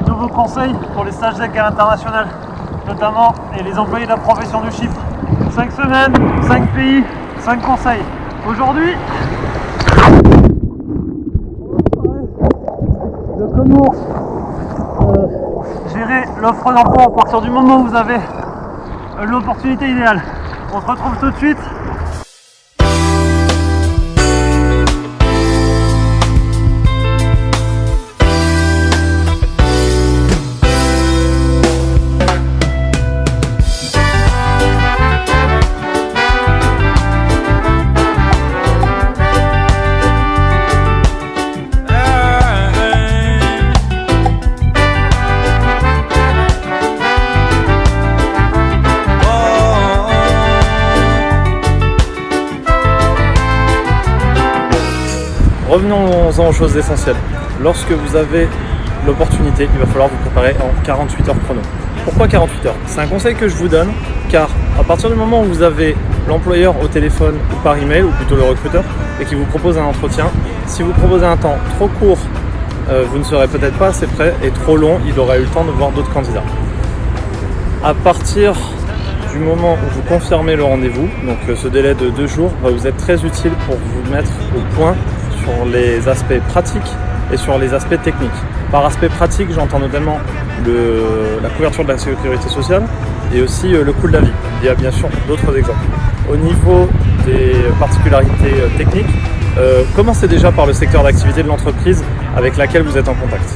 nouveaux conseils pour les stages d'EC à l'international notamment et les employés de la profession du chiffre. 5 semaines, 5 pays, 5 conseils. Aujourd'hui, de comment gérer l'offre d'emploi à partir du moment où vous avez l'opportunité idéale. On se retrouve tout de suite. Revenons-en aux choses essentielles. Lorsque vous avez l'opportunité, il va falloir vous préparer en 48 heures chrono. Pourquoi 48 heures? C'est un conseil que je vous donne, car à partir du moment où vous avez l'employeur au téléphone ou par email, ou plutôt le recruteur, et qui vous propose un entretien, si vous proposez un temps trop court, vous ne serez peut-être pas assez prêt, et trop long, il aura eu le temps de voir d'autres candidats. À partir du moment où vous confirmez le rendez-vous, donc ce délai de 2 jours va vous être très utile pour vous mettre au point sur les aspects pratiques et sur les aspects techniques. Par aspect pratique, j'entends notamment la couverture de la sécurité sociale et aussi le coût de la vie. Il y a bien sûr d'autres exemples. Au niveau des particularités techniques, commencez déjà par le secteur d'activité de l'entreprise avec laquelle vous êtes en contact.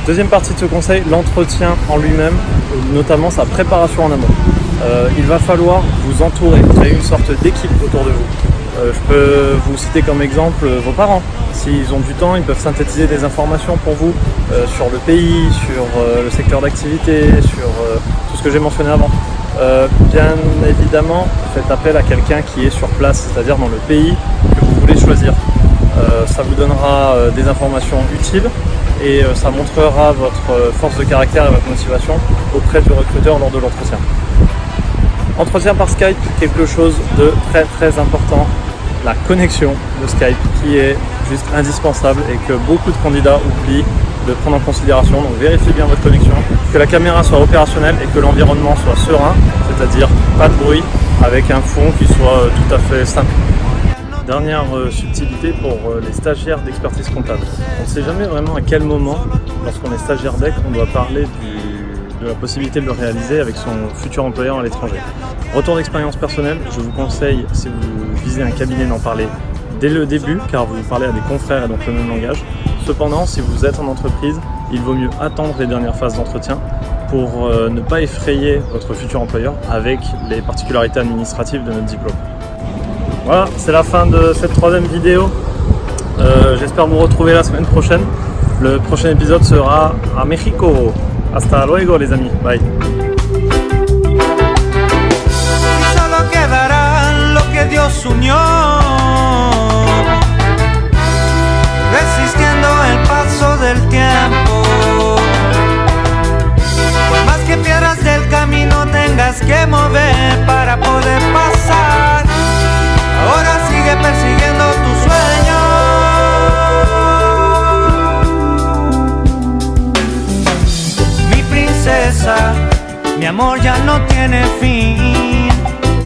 Deuxième partie de ce conseil, l'entretien en lui-même, notamment sa préparation en amont. Il va falloir vous entourer, créer une sorte d'équipe autour de vous. Je peux vous citer comme exemple vos parents. S'ils ont du temps, ils peuvent synthétiser des informations pour vous sur le pays, sur le secteur d'activité, sur tout ce que j'ai mentionné avant. Bien évidemment, faites appel à quelqu'un qui est sur place, c'est-à-dire dans le pays que vous voulez choisir. Ça vous donnera des informations utiles et ça montrera votre force de caractère et votre motivation auprès du recruteur lors de l'entretien. Entretien par Skype, quelque chose de très très important, la connexion de Skype qui est juste indispensable et que beaucoup de candidats oublient de prendre en considération. Donc vérifiez bien votre connexion, que la caméra soit opérationnelle et que l'environnement soit serein, c'est-à-dire pas de bruit, avec un fond qui soit tout à fait simple. Dernière subtilité pour les stagiaires d'expertise comptable. On ne sait jamais vraiment à quel moment, lorsqu'on est stagiaire d'EC, on doit parler de la possibilité de le réaliser avec son futur employeur à l'étranger. Retour d'expérience personnelle, je vous conseille, si vous visez un cabinet, d'en parler dès le début, car vous parlez à des confrères et donc le même langage. Cependant, si vous êtes en entreprise, il vaut mieux attendre les dernières phases d'entretien pour ne pas effrayer votre futur employeur avec les particularités administratives de notre diplôme. Voilà, c'est la fin de cette 3e vidéo. J'espère vous retrouver la semaine prochaine. Le prochain épisode sera à Mexico. Hasta luego les amis, bye.